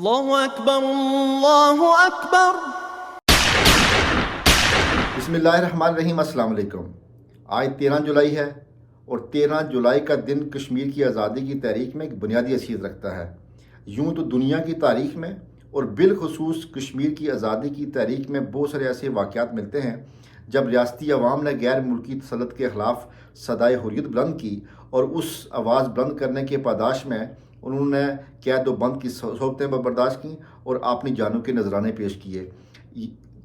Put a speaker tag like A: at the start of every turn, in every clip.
A: اللہ اکبر اللہ اکبر۔
B: بسم اللہ الرحمن الرحیم۔ السلام علیکم۔ آج 13 جولائی ہے اور 13 جولائی کا دن کشمیر کی آزادی کی تحریک میں ایک بنیادی حیثیت رکھتا ہے۔ یوں تو دنیا کی تاریخ میں اور بالخصوص کشمیر کی آزادی کی تحریک میں بہت سارے ایسے واقعات ملتے ہیں جب ریاستی عوام نے غیر ملکی تسلط کے خلاف صدائے حریت بلند کی اور اس آواز بلند کرنے کے پاداش میں انہوں نے قید و بند کی صحبتیں برداشت کیں اور اپنی جانوں کے نذرانے پیش کیے۔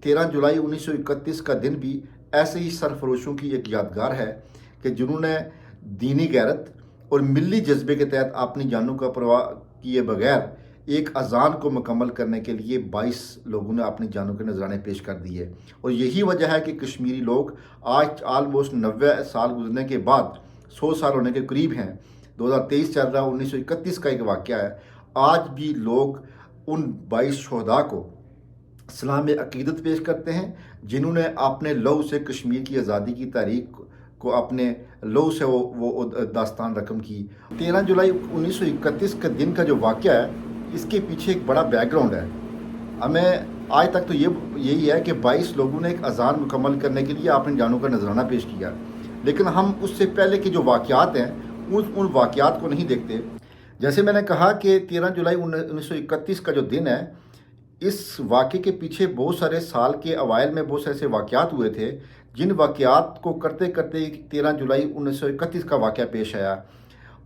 B: 13 جولائی 1931 کا دن بھی ایسے ہی سرفروشوں کی ایک یادگار ہے کہ جنہوں نے دینی غیرت اور ملی جذبے کے تحت اپنی جانوں کا پرواہ کیے بغیر ایک اذان کو مکمل کرنے کے لیے 22 لوگوں نے اپنی جانوں کے نذرانے پیش کر دیے۔ اور یہی وجہ ہے کہ کشمیری لوگ آج آلموسٹ 90 سال گزرنے کے بعد 100 سال ہونے کے قریب ہیں، 2023 چل رہا، 1931 کا ایک واقعہ ہے، آج بھی لوگ ان 22 شہداء کو سلام عقیدت پیش کرتے ہیں جنہوں نے اپنے لہو سے کشمیر کی آزادی کی تاریخ کو اپنے لہو سے وہ داستان رقم کی۔ 13 جولائی 1931 کے دن کا جو واقعہ ہے اس کے پیچھے ایک بڑا بیک گراؤنڈ ہے۔ ہمیں آج تک تو یہی ہے کہ 22 لوگوں نے ایک اذان مکمل کرنے کے لیے اپنی جانوں کا نذرانہ پیش کیا، لیکن ہم اس سے پہلے کے جو واقعات ہیں ان واقعات کو نہیں دیکھتے۔ جیسے میں نے کہا کہ 13 جولائی 1931 کا جو دن ہے، اس واقعے کے پیچھے بہت سارے سال کے اوائل میں بہت سے ایسے واقعات ہوئے تھے جن واقعات کو کرتے کرتے 13 جولائی 1931 کا واقعہ پیش آیا۔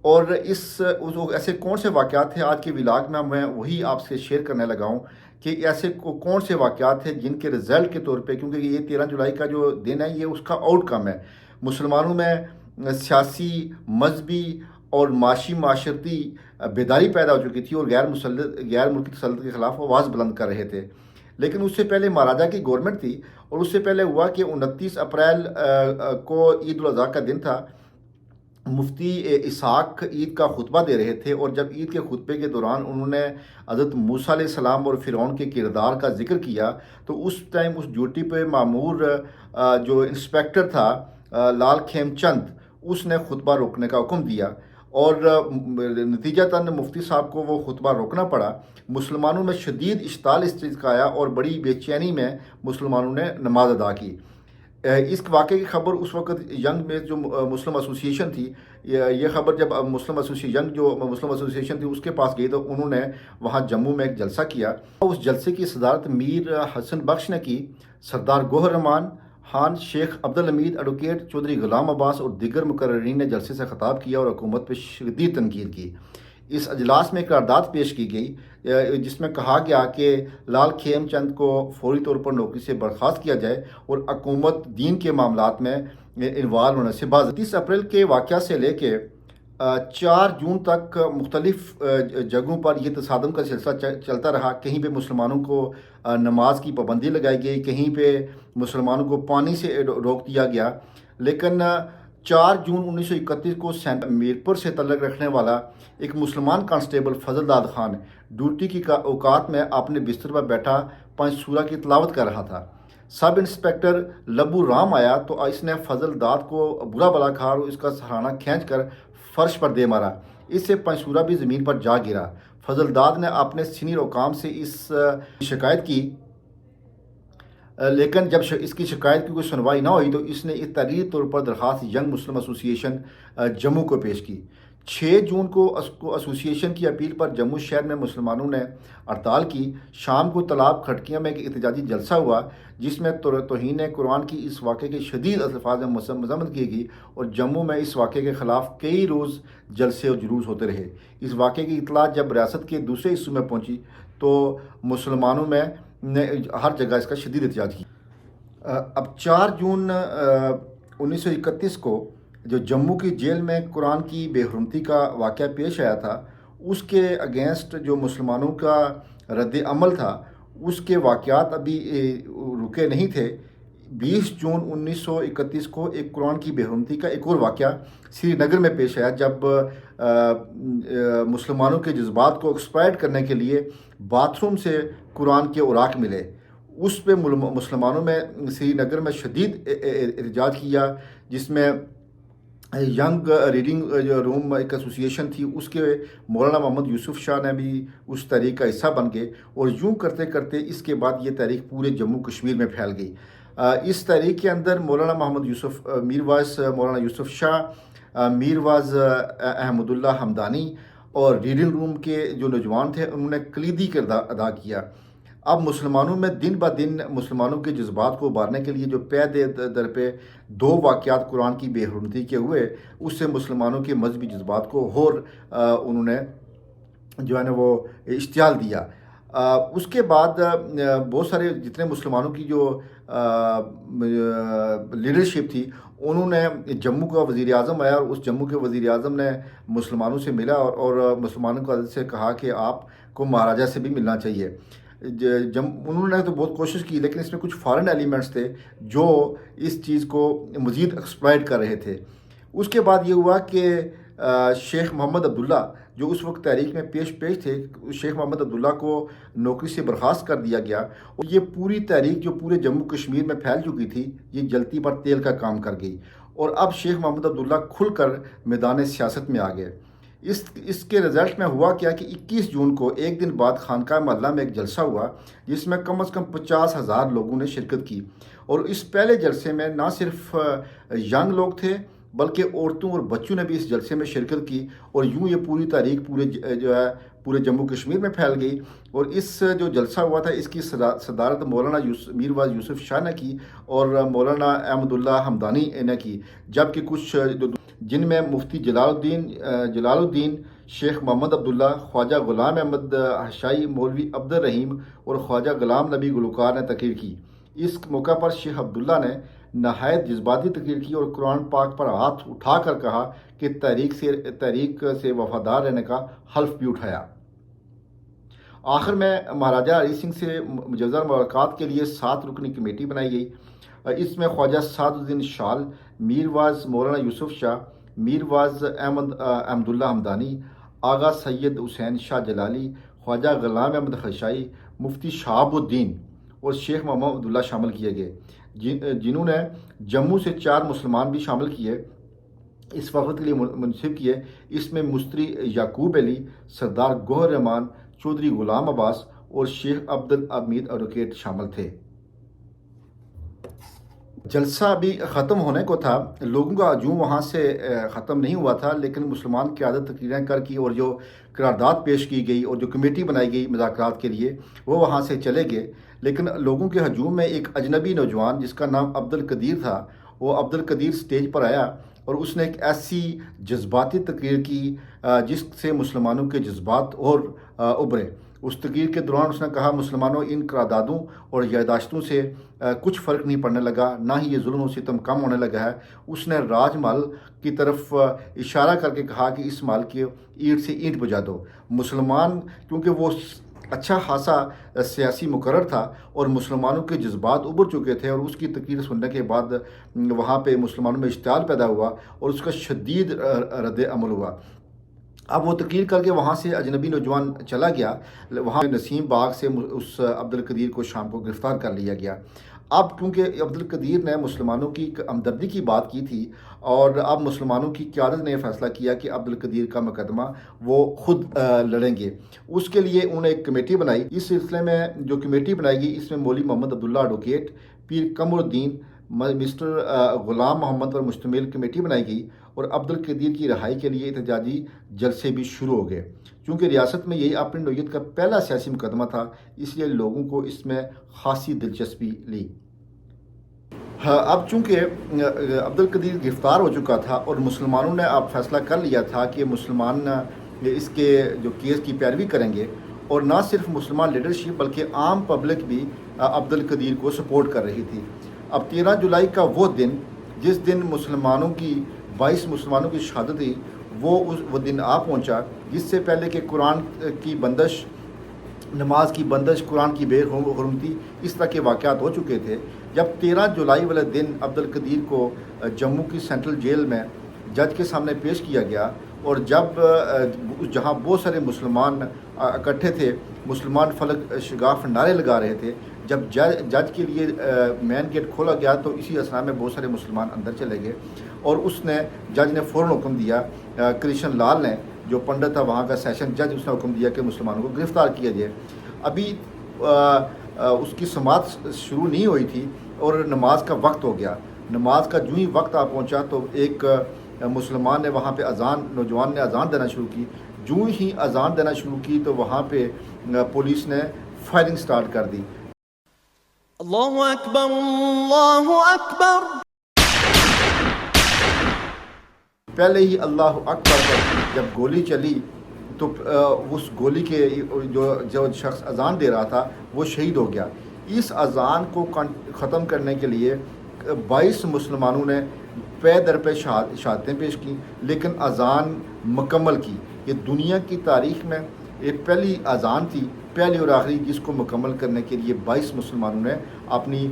B: اور ایسے کون سے واقعات تھے آج کے ولاگ میں وہی آپ سے شیئر کرنے لگا ہوں کہ ایسے کون سے واقعات تھے جن کے رزلٹ کے طور پہ، کیونکہ یہ 13 جولائی کا جو دن ہے یہ اس کا آؤٹ کم ہے۔ مسلمانوں میں سیاسی، مذہبی اور معاشرتی بیداری پیدا ہو چکی تھی اور غیر ملکی تسلط کے خلاف آواز بلند کر رہے تھے۔ لیکن اس سے پہلے مہاراجہ کی گورنمنٹ تھی اور اس سے پہلے ہوا کہ 29 اپریل کو عید الاضحیٰ کا دن تھا۔ مفتی اسحاق عید کا خطبہ دے رہے تھے اور جب عید کے خطبے کے دوران انہوں نے حضرت موسیٰ علیہ السلام اور فرعون کے کردار کا ذکر کیا تو اس ٹائم اس ڈیوٹی پہ مامور جو انسپیکٹر تھا لال کھیم چند، اس نے خطبہ روکنے کا حکم دیا اور نتیجتاً مفتی صاحب کو وہ خطبہ روکنا پڑا۔ مسلمانوں میں شدید اشتعال اس چیز کا آیا اور بڑی بے چینی میں مسلمانوں نے نماز ادا کی۔ اس واقعے کی خبر اس وقت ینگ میں جو مسلم ایسوسی ایشن تھی، یہ خبر جب مسلم ایسوسی ایشن تھی اس کے پاس گئی تو انہوں نے وہاں جموں میں ایک جلسہ کیا۔ اس جلسے کی صدارت میر حسن بخش نے کی۔ سردار گوہر رحمان خان، شیخ عبدالحمید، ایڈوکیٹ چودھری غلام عباس اور دیگر مقررین نے جلسے سے خطاب کیا اور حکومت پہ شدید تنقید کی۔ اس اجلاس میں قرارداد پیش کی گئی جس میں کہا گیا کہ لال کھیم چند کو فوری طور پر نوکری سے برخاست کیا جائے اور حکومت دین کے معاملات میں انوالو ہونے سے باز۔ 30 اپریل کے واقعہ سے لے کے 4 جون تک مختلف جگہوں پر یہ تصادم کا سلسلہ چلتا رہا۔ کہیں پہ مسلمانوں کو نماز کی پابندی لگائی گئی، کہیں پہ مسلمانوں کو پانی سے روک دیا گیا۔ لیکن 4 جون 1931 کو میرپور سے تعلق رکھنے والا ایک مسلمان کانسٹیبل فضل داد خان ڈیوٹی کی اوقات میں اپنے بستر پر بیٹھا 5 سورہ کی تلاوت کر رہا تھا۔ سب انسپیکٹر لبو رام آیا تو اس نے فضل داد کو برا بلا کہا اور اس کا سرہانہ کھینچ کر فرش پر دے مارا۔ اس سے 5 سورہ بھی زمین پر جا گرا۔ فضل داد نے اپنے سینئر حکام سے اس شکایت کی، لیکن جب اس کی شکایت کی کوئی سنوائی نہ ہوئی تو اس نے تحریری طور پر درخواست ینگ مسلم ایسوسی ایشن جموں کو پیش کی۔ 6 جون کو ایسوسی ایشن کی اپیل پر جموں شہر میں مسلمانوں نے ہڑتال کی۔ شام کو تالاب کھٹکیاں میں ایک احتجاجی جلسہ ہوا جس میں توہین قرآن کی اس واقعے کے شدید الفاظ میں مذمت کی گئی اور جموں میں اس واقعے کے خلاف کئی روز جلسے اور جلوس ہوتے رہے۔ اس واقعے کی اطلاع جب ریاست کے دوسرے حصوں میں پہنچی تو مسلمانوں میں نے ہر جگہ اس کا شدید احتجاج کیا۔ اب 4 جون 1931 کو جو جموں کی جیل میں قرآن کی بے حرمتی کا واقعہ پیش آیا تھا، اس کے اگینسٹ جو مسلمانوں کا رد عمل تھا، اس کے واقعات ابھی رکے نہیں تھے۔ 20 جون 1931 کو ایک قرآن کی بے حرمتی کا ایک اور واقعہ سری نگر میں پیش آیا جب مسلمانوں کے جذبات کو ایکسپائر کرنے کے لیے باتھ روم سے قرآن کے اوراق ملے۔ اس پہ مسلمانوں میں سری نگر میں شدید احتجاج کیا، جس میں ینگ ریڈنگ جو روم ایک ایسوسیشن تھی، اس کے مولانا محمد یوسف شاہ نے بھی اس تحریک کا حصہ بن گئے، اور یوں کرتے کرتے اس کے بعد یہ تحریک پورے جموں کشمیر میں پھیل گئی۔ اس تحریک کے اندر مولانا محمد یوسف میرواز مولانا یوسف شاہ، میرواز احمد اللہ حمدانی اور ریڈنگ روم کے جو نوجوان تھے انہوں نے کلیدی کردار ادا کیا۔ اب مسلمانوں میں دن بہ دن مسلمانوں کے جذبات کو ابھارنے کے لیے جو پے در پہ دو واقعات قرآن کی بے حرمتی کے ہوئے، اس سے مسلمانوں کے مذہبی جذبات کو اور انہوں نے جو ہے نا وہ اشتعال دیا۔ اس کے بعد بہت سارے جتنے مسلمانوں کی جو لیڈرشپ تھی، انہوں نے جموں کا وزیر اعظم آیا، اور اس جموں کے وزیر اعظم نے مسلمانوں سے ملا اور مسلمانوں کو عزت سے کہا کہ آپ کو مہاراجہ سے بھی ملنا چاہیے۔ انہوں نے تو بہت کوشش کی، لیکن اس میں کچھ فارن ایلیمنٹس تھے جو اس چیز کو مزید ایکسپلائٹ کر رہے تھے۔ اس کے بعد یہ ہوا کہ شیخ محمد عبداللہ جو اس وقت تحریک میں پیش تھے، شیخ محمد عبداللہ کو نوکری سے برخاست کر دیا گیا، اور یہ پوری تحریک جو پورے جموں کشمیر میں پھیل چکی تھی، یہ جلتی پر تیل کا کام کر گئی، اور اب شیخ محمد عبداللہ کھل کر میدان سیاست میں آ گئے۔ اس کے رزلٹ میں ہوا کیا کہ 21 جون کو ایک دن بعد خانقاہ محلہ میں ایک جلسہ ہوا، جس میں کم از کم 50,000 لوگوں نے شرکت کی، اور اس پہلے جلسے میں نہ صرف ینگ لوگ تھے بلکہ عورتوں اور بچوں نے بھی اس جلسے میں شرکت کی، اور یوں یہ پوری تاریخ پورے جموں کشمیر میں پھیل گئی۔ اور اس جو جلسہ ہوا تھا، اس کی صدارت مولانا میرواز یوسف شاہ نے کی اور مولانا احمد اللہ حمدانی نے کی، جبکہ کچھ جن میں مفتی جلال الدین، شیخ محمد عبداللہ، خواجہ غلام احمد حشائی، مولوی عبد الرحیم اور خواجہ غلام نبی گلوکار نے تقریر کی۔ اس موقع پر شیخ عبداللہ نے نہایت جذباتی تقریر کی اور قرآن پاک پر ہاتھ اٹھا کر کہا کہ تحریک سے وفادار رہنے کا حلف بھی اٹھایا۔ آخر میں مہاراجہ ہری سنگھ سے مجوزہ ملاقات کے لیے 7 رکنی کمیٹی بنائی گئی۔ اس میں خواجہ سعد الدین شال، میرواز مولانا یوسف شاہ، میرواز احمد اللہ حمدانی، آغا سید حسین شاہ جلالی، خواجہ غلام احمد حشائی، مفتی شہاب الدین اور شیخ محمد عبداللہ شامل کیے گئے، جنہوں نے جموں سے 4 مسلمان بھی شامل کیے، اس وفد کے لیے منصب کیے۔ اس میں مستری یعقوب علی، سردار گوہر رحمان، چودھری غلام عباس اور شیخ عبد الحمید ایڈوکیٹ شامل تھے۔ جلسہ ابھی ختم ہونے کو تھا، لوگوں کا ہجوم وہاں سے ختم نہیں ہوا تھا، لیکن مسلمان قیادت تقریریں کر کی اور جو قرارداد پیش کی گئی اور جو کمیٹی بنائی گئی مذاکرات کے لیے، وہ وہاں سے چلے گئے۔ لیکن لوگوں کے ہجوم میں ایک اجنبی نوجوان جس کا نام عبد القدیر تھا، وہ عبد القدیر سٹیج پر آیا اور اس نے ایک ایسی جذباتی تقریر کی جس سے مسلمانوں کے جذبات اور ابھرے۔ اس تقریر کے دوران اس نے کہا، مسلمانوں، ان قراردادوں اور یادداشتوں سے کچھ فرق نہیں پڑنے لگا، نہ ہی یہ ظلم و ستم کم ہونے لگا ہے۔ اس نے راج محل کی طرف اشارہ کر کے کہا کہ اس محل کی اینٹ سے اینٹ بجا دو۔ مسلمان، کیونکہ وہ اچھا خاصا سیاسی مقرر تھا اور مسلمانوں کے جذبات ابھر چکے تھے، اور اس کی تقریر سننے کے بعد وہاں پہ مسلمانوں میں اشتعال پیدا ہوا اور اس کا شدید رد عمل ہوا۔ اب وہ تقریر کر کے وہاں سے اجنبی نوجوان چلا گیا، وہاں نسیم باغ سے اس عبد القدیر کو شام کو گرفتار کر لیا گیا۔ اب کیونکہ عبد القدیر نے مسلمانوں کی ہمدردی کی بات کی تھی، اور اب مسلمانوں کی قیادت نے فیصلہ کیا کہ عبد القدیر کا مقدمہ وہ خود لڑیں گے۔ اس کے لیے انہوں نے ایک کمیٹی بنائی۔ اس سلسلے میں جو کمیٹی بنائی گئی، اس میں مولوی محمد عبداللہ ایڈوکیٹ، پیر قمر الدین، مسٹر غلام محمد پر مشتمل کمیٹی بنائی گئی، اور عبد القدیر کی رہائی کے لیے احتجاجی جلسے بھی شروع ہو گئے۔ چونکہ ریاست میں یہی اپنی نوعیت کا پہلا سیاسی مقدمہ تھا، اس لیے لوگوں کو اس میں خاصی دلچسپی لی۔ اب چونکہ عبد القدیر گرفتار ہو چکا تھا اور مسلمانوں نے اب فیصلہ کر لیا تھا کہ مسلمان اس کے جو کیس کی پیروی کریں گے، اور نہ صرف مسلمان لیڈرشپ بلکہ عام پبلک بھی عبد القدیر کو سپورٹ کر رہی تھی۔ اب 13 جولائی کا وہ دن جس دن 22 مسلمانوں کی شہادت تھی، وہ دن آ پہنچا، جس سے پہلے کہ قرآن کی بندش، نماز کی بندش، قرآن کی بے حرمتی، اس طرح کے واقعات ہو چکے تھے۔ جب 13 جولائی والے دن عبد القدیر کو جموں کی سینٹرل جیل میں جج کے سامنے پیش کیا گیا، اور جب جہاں بہت سارے مسلمان اکٹھے تھے، مسلمان فلک شگاف نعرے لگا رہے تھے، جب جج کے لیے مین گیٹ کھولا گیا تو اسی اسنا میں بہت سارے مسلمان اندر چلے گئے، اور اس نے جج نے فوراً حکم دیا، کرشن لال نے جو پنڈت تھا وہاں کا سیشن جج، اس نے حکم دیا کہ مسلمانوں کو گرفتار کیا جائے۔ ابھی اس کی سماعت شروع نہیں ہوئی تھی اور نماز کا وقت ہو گیا۔ نماز کا جو ہی وقت پہنچا تو ایک مسلمان نے وہاں پہ نوجوان نے اذان دینا شروع کی۔ جو ہی اذان دینا شروع کی تو وہاں پہ پولیس نے فائرنگ سٹارٹ کر دی۔
A: اللہ اکبر اللہ اکبر۔
B: پہلے ہی اللہ اکبر پر جب گولی چلی تو اس گولی کے جو شخص اذان دے رہا تھا وہ شہید ہو گیا۔ اس اذان کو ختم کرنے کے لیے 22 مسلمانوں نے پے در پہ شہادتیں پیش کی، لیکن اذان مکمل کی۔ یہ دنیا کی تاریخ میں یہ پہلی اذان تھی، پہلی اور آخری، جس کو مکمل کرنے کے لیے 22 مسلمانوں نے اپنی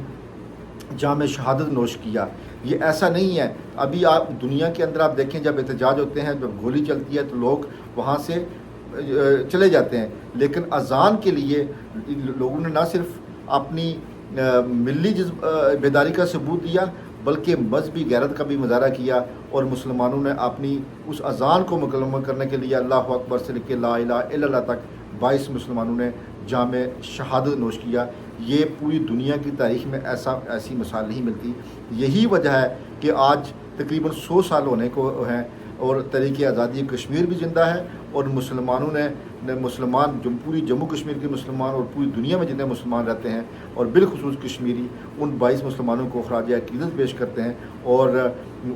B: جام شہادت نوش کیا۔ یہ ایسا نہیں ہے، ابھی آپ دنیا کے اندر آپ دیکھیں جب احتجاج ہوتے ہیں، جب گولی چلتی ہے تو لوگ وہاں سے چلے جاتے ہیں، لیکن اذان کے لیے لوگوں نے نہ صرف اپنی ملی بیداری کا ثبوت دیا بلکہ مذہبی غیرت کا بھی مظاہرہ کیا، اور مسلمانوں نے اپنی اس اذان کو مکمل کرنے کے لیے اللہ اکبر سے لے کے لا الہ الا اللہ تک 22 مسلمانوں نے جام شہادت نوش کیا۔ یہ پوری دنیا کی تاریخ میں ایسی مثال نہیں ملتی۔ یہی وجہ ہے کہ آج تقریباً 100 سال ہونے کو ہیں اور تحریک آزادی کشمیر بھی زندہ ہے، اور مسلمانوں نے پوری جموں کشمیر کے مسلمان اور پوری دنیا میں جتنے مسلمان رہتے ہیں اور بالخصوص کشمیری، ان 22 مسلمانوں کو خراج عقیدت پیش کرتے ہیں، اور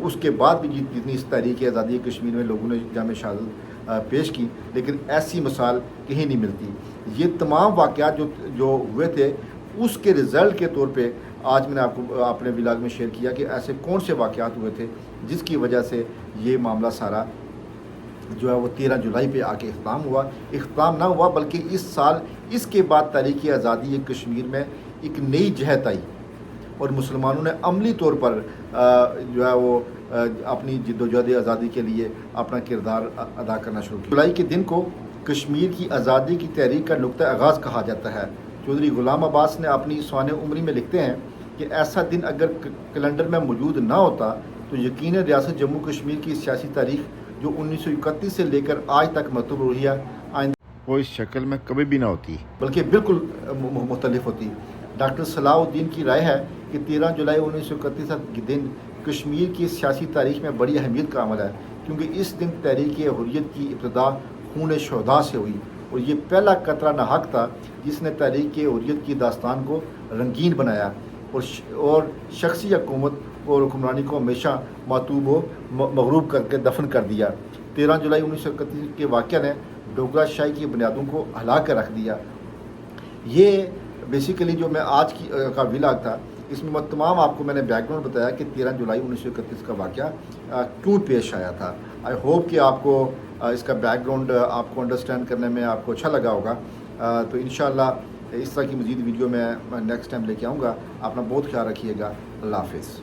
B: اس کے بعد بھی جتنی اس تحریک آزادی کشمیر میں لوگوں نے جام شہادت پیش کی، لیکن ایسی مثال کہیں نہیں ملتی۔ یہ تمام واقعات جو ہوئے تھے اس کے رزلٹ کے طور پہ آج میں نے آپ کو اپنے ولاگ میں شیئر کیا کہ ایسے کون سے واقعات ہوئے تھے جس کی وجہ سے یہ معاملہ سارا جو ہے وہ 13 جولائی پہ آ کے اختتام نہ ہوا، بلکہ اس سال اس کے بعد تحریک آزادی کشمیر میں ایک نئی جہت آئی اور مسلمانوں نے عملی طور پر جو ہے وہ اپنی جدوجہد آزادی کے لیے اپنا کردار ادا کرنا شروع کیا۔ جولائی کے دن کو کشمیر کی آزادی کی تحریک کا نقطہ آغاز کہا جاتا ہے۔ چودھری غلام عباس نے اپنی سوانح عمری میں لکھتے ہیں کہ ایسا دن اگر کیلنڈر میں موجود نہ ہوتا تو یقیناً ریاست جموں کشمیر کی سیاسی تاریخ جو 1931 سے لے کر آج تک مرتب ہو رہی ہے آئندہ
C: وہ اس شکل میں کبھی بھی نہ ہوتی،
B: بلکہ بالکل مختلف ہوتی۔ ڈاکٹر صلاح الدین کی رائے ہے کہ 13 جولائی 1931 کے دن کشمیر کی سیاسی تاریخ میں بڑی اہمیت کا عمل ہے، کیونکہ اس دن تحریک حریت کی ابتدا خون شہداء سے ہوئی، اور یہ پہلا قطرہ ناحق تھا جس نے تحریک حریت کی داستان کو رنگین بنایا اور شخصی حکومت اور حکمرانی کو ہمیشہ معطوب و مغروب کر کے دفن کر دیا۔ 13 جولائی 1931 کے واقعہ نے ڈوگرا شاہی کی بنیادوں کو ہلا کر رکھ دیا۔ یہ بیسیکلی جو میں آج کا ولاگ تھا، اس میں تمام آپ کو میں نے بیک گراؤنڈ بتایا کہ 13 جولائی 1931 کا واقعہ کیوں پیش آیا تھا۔ آئی ہوپ کہ آپ کو اس کا بیک گراؤنڈ آپ کو انڈرسٹینڈ کرنے میں آپ کو اچھا لگا ہوگا۔ تو انشاءاللہ اس طرح کی مزید ویڈیو میں نیکسٹ ٹائم لے کے آؤں گا۔ اپنا بہت خیال رکھیے گا۔ اللہ حافظ۔